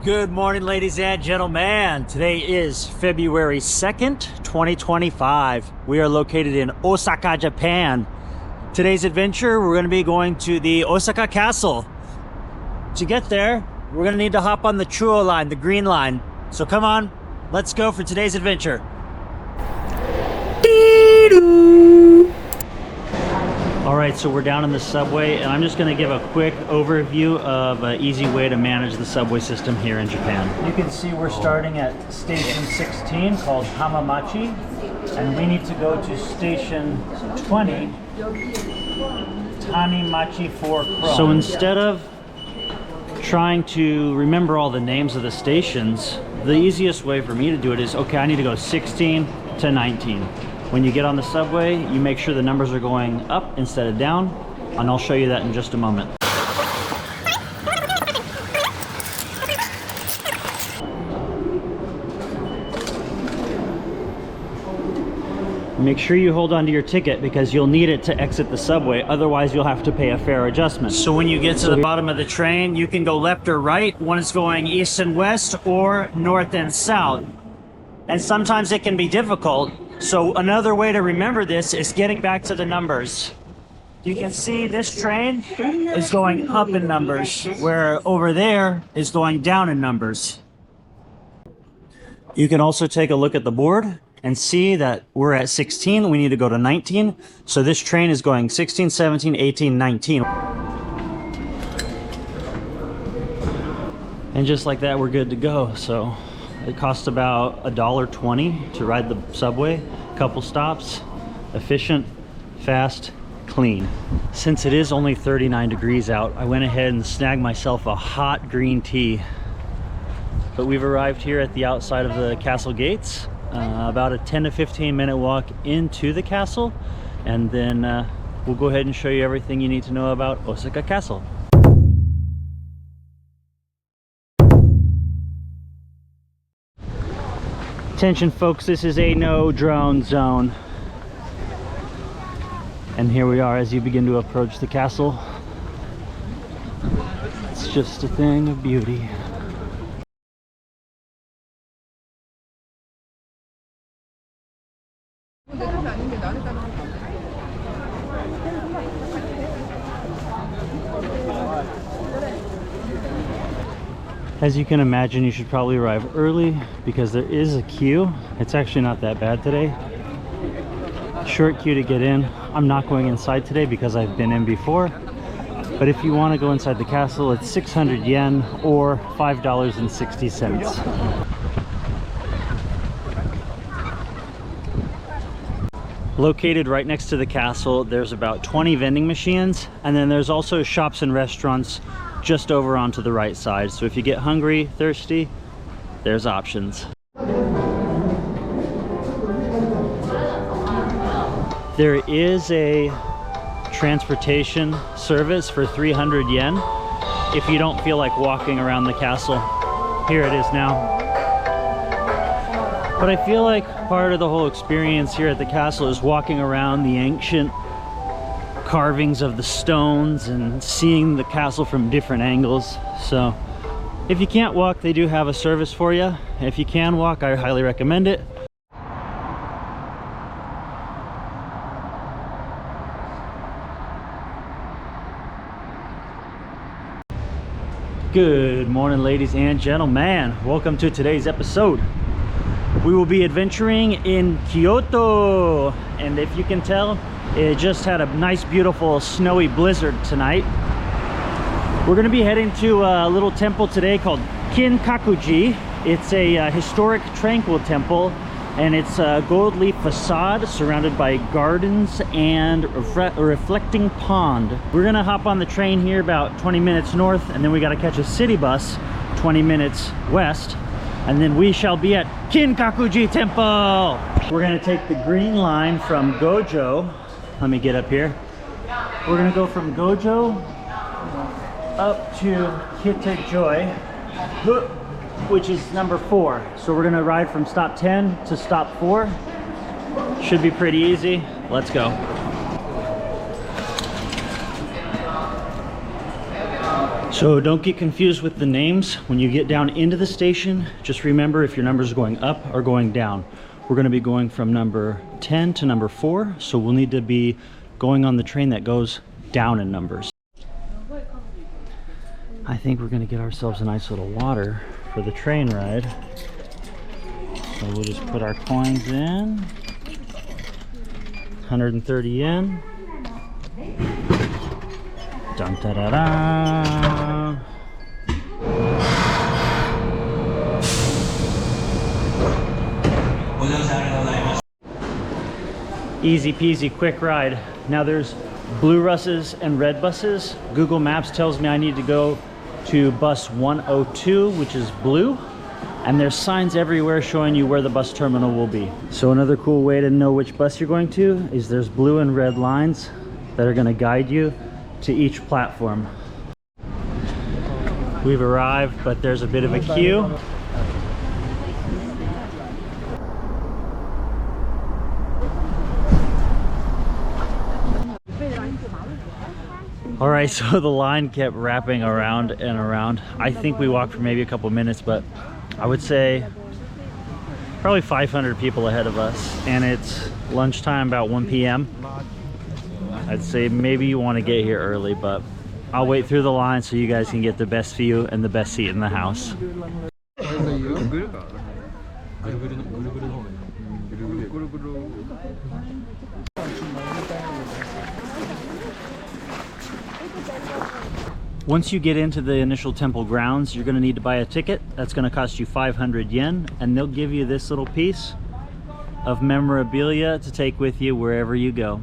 Good morning, ladies and gentlemen. Today is February 2nd, 2025. We are located in Osaka, Japan. Today's adventure, we're going to be going to the Osaka Castle. To get there, we're going to need to hop on the Chuo line, the green line. So come on, let's go for today's adventure. All right, so we're down in the subway, and I'm just going to give a quick overview of an easy way to manage the subway system here in Japan. You can see we're starting at station 16 called Hamamachi, and we need to go to station 20, Tanimachi for Kron. So instead of trying to remember all the names of the stations, the easiest way for me to do it is, okay, I need to go 16 to 19. When you get on the subway, you make sure the numbers are going up instead of down, and I'll show you that in just a moment. Make sure you hold on to your ticket because you'll need it to exit the subway, otherwise you'll have to pay a fare adjustment. So when you get to the bottom of the train, you can go left or right when it's going east and west or north and south. And sometimes it can be difficult. So another way to remember this is getting back to the numbers. You can see this train is going up in numbers, where over there is going down in numbers. You can also take a look at the board and see that we're at 16, we need to go to 19. So this train is going 16, 17, 18, 19. And just like that, we're good to go. So it costs about $1.20 to ride the subway. Couple stops, efficient, fast, clean. Since it is only 39 degrees out, I went ahead and snagged myself a hot green tea. But we've arrived here at the outside of the castle gates, about a 10 to 15 minute walk into the castle, and then we'll go ahead and show you everything you need to know about Osaka Castle. Attention folks, this is a no drone zone. And here we are as you begin to approach the castle. It's just a thing of beauty. As you can imagine, you should probably arrive early because there is a queue. It's actually not that bad today. Short queue to get in. I'm not going inside today because I've been in before. But if you want to go inside the castle, it's 600 yen or $5.60. Located right next to the castle, there's about 20 vending machines, and then there's also shops and restaurants just over onto the right side. So if you get hungry, thirsty, there's options. There is a transportation service for 300 yen if you don't feel like walking around the castle. Here it is now. But I feel like part of the whole experience here at the castle is walking around the ancient carvings of the stones and seeing the castle from different angles. So if you can't walk, they do have a service for you. If you can walk, I highly recommend it. Good morning, ladies and gentlemen. Welcome to today's episode. We will be adventuring in Kyoto, and if you can tell, it just had a nice, beautiful, snowy blizzard tonight. We're going to be heading to a little temple today called Kinkakuji. It's a historic, tranquil temple, and it's a gold leaf facade surrounded by gardens and a reflecting pond. We're going to hop on the train here about 20 minutes north, and then we got to catch a city bus 20 minutes west, and then we shall be at Kinkakuji Temple. We're going to take the green line from Gojo. Let me get up here. We're gonna go from Gojo up to Kitajoy, which is number 4. So we're gonna ride from stop 10 to stop 4. Should be pretty easy. Let's go. So don't get confused with the names. When you get down into the station, just remember if your numbers are going up or going down. We're going to be going from number 10 to number 4, so we'll need to be going on the train that goes down in numbers. I think we're going to get ourselves a nice little water for the train ride. So we'll just put our coins in. 130 yen. Dun da da da. Easy peasy, quick ride. Now there's blue buses and red buses. Google Maps tells me I need to go to bus 102, which is blue. And there's signs everywhere showing you where the bus terminal will be. So another cool way to know which bus you're going to is there's blue and red lines that are going to guide you to each platform. We've arrived, but there's a bit of a queue. All right, so the line kept wrapping around and around. I think we walked for maybe a couple minutes, but I would say probably 500 people ahead of us, and it's lunchtime, about 1 p.m. I'd say maybe you want to get here early, but I'll wait through the line so you guys can get the best view and the best seat in the house. Once you get into the initial temple grounds, you're going to need to buy a ticket. That's going to cost you 500 yen, and they'll give you this little piece of memorabilia to take with you wherever you go.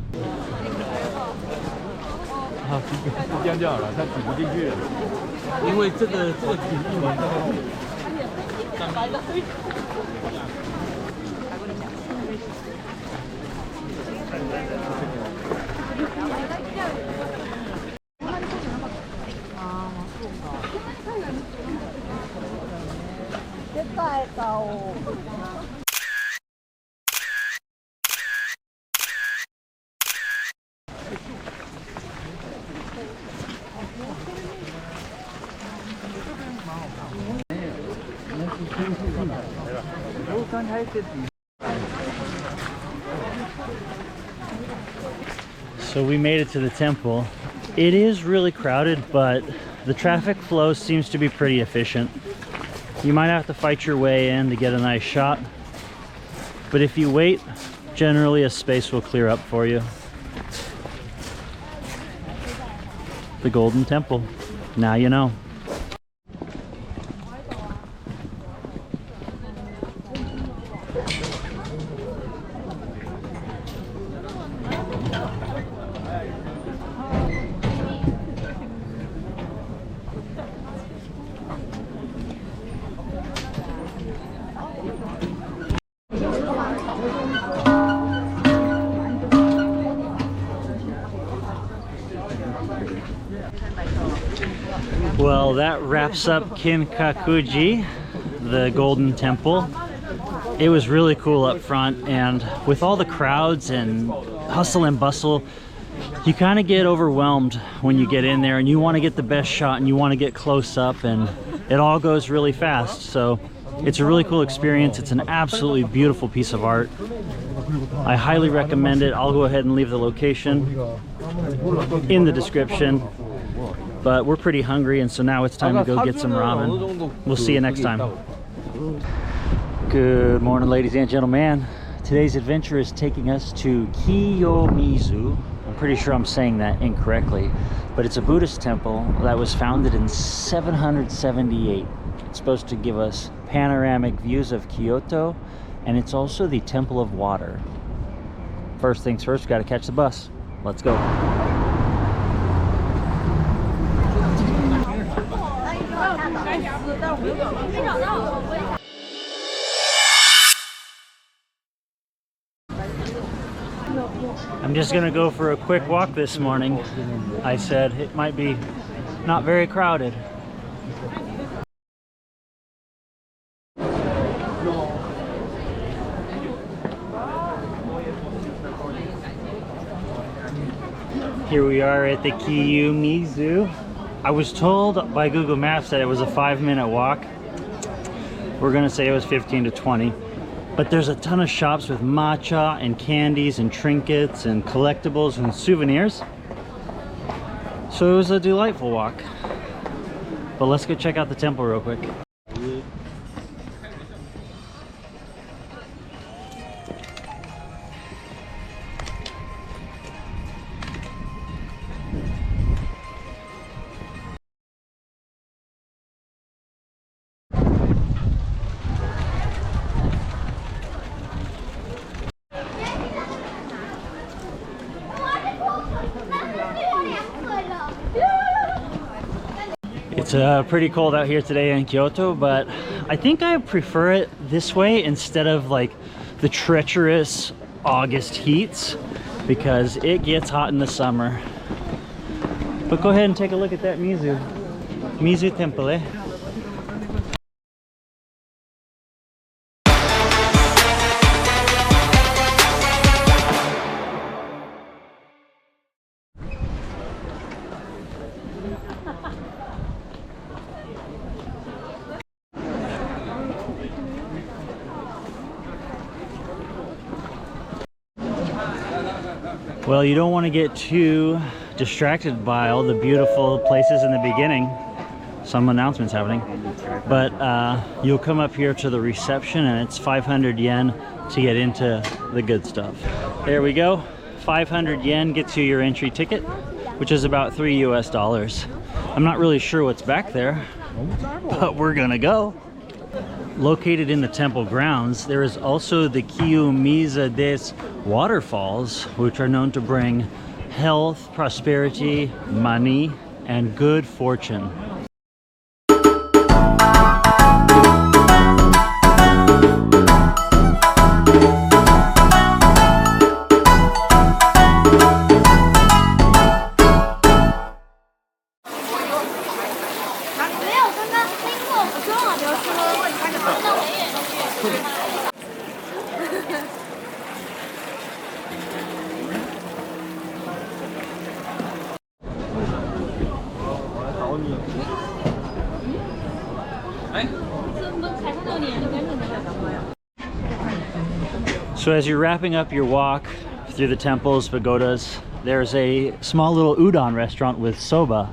So we made it to the temple. It is really crowded, but the traffic flow seems to be pretty efficient. You might have to fight your way in to get a nice shot, but if you wait, generally a space will clear up for you. The Golden Temple. Now you know. Well, that wraps up Kinkakuji, the Golden Temple. It was really cool up front, and with all the crowds and hustle and bustle, you kind of get overwhelmed when you get in there and you want to get the best shot and you want to get close up, and it all goes really fast. So it's a really cool experience. It's an absolutely beautiful piece of art. I highly recommend it. I'll go ahead and leave the location in the description. But we're pretty hungry, and so now it's time to go get some ramen. We'll see you next time. Good morning, ladies and gentlemen. Today's adventure is taking us to Kiyomizu. I'm pretty sure I'm saying that incorrectly, but it's a Buddhist temple that was founded in 778. It's supposed to give us panoramic views of Kyoto, and it's also the Temple of Water. First things first, got to catch the bus. Let's go. I'm just gonna go for a quick walk this morning. I said it might be not very crowded. Here we are at the Kiyomizu. I was told by Google Maps that it was a 5-minute walk. We're gonna say it was 15 to 20. But there's a ton of shops with matcha and candies and trinkets and collectibles and souvenirs. So it was a delightful walk. But let's go check out the temple real quick. It's pretty cold out here today in Kyoto, but I think I prefer it this way instead of like the treacherous August heats, because it gets hot in the summer. But go ahead and take a look at that Mizu temple, eh? Well, you don't want to get too distracted by all the beautiful places in the beginning. Some announcements happening. But you'll come up here to the reception and it's 500 yen to get into the good stuff. There we go. 500 yen gets you your entry ticket, which is about $3 US. I'm not really sure what's back there, but we're gonna go. Located in the temple grounds, there is also the Kiyomiza des waterfalls, which are known to bring health, prosperity, money, and good fortune. So as you're wrapping up your walk through the temples, pagodas, there's a small little udon restaurant with soba.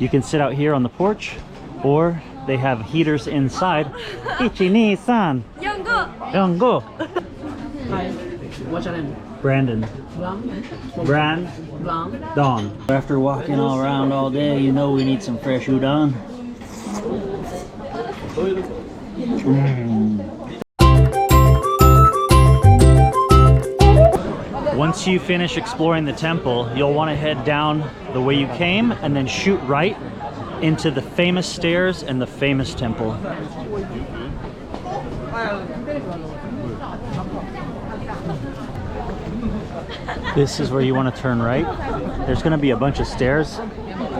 You can sit out here on the porch, or they have heaters inside. Ichi-ni-san. Yongo. Hi. What's your name? Brandon. Don. After walking all around all day, you know we need some fresh udon. Once you finish exploring the temple, you'll want to head down the way you came and then shoot right into the famous stairs and the famous temple. This is where you want to turn right. There's going to be a bunch of stairs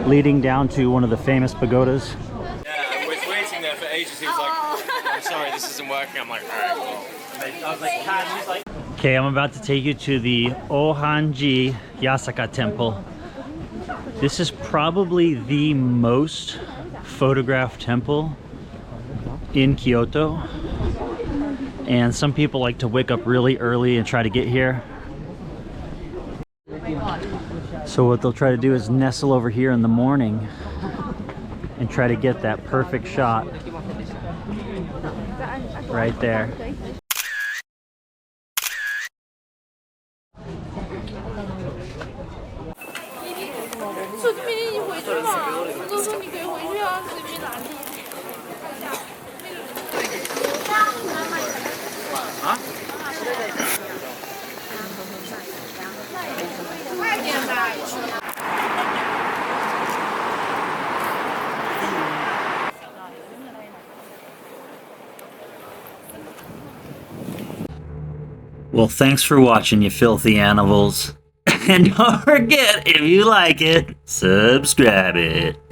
leading down to one of the famous pagodas. Yeah, I was waiting there for ages. He was like, I'm sorry, this isn't working. I'm like, alright, well. I was like, okay, I'm about to take you to the Ohanji Yasaka temple. This is probably the most photographed temple in Kyoto. And some people like to wake up really early and try to get here. So what they'll try to do is nestle over here in the morning and try to get that perfect shot right there. Well, thanks for watching, you filthy animals. And don't forget, if you like it, subscribe it.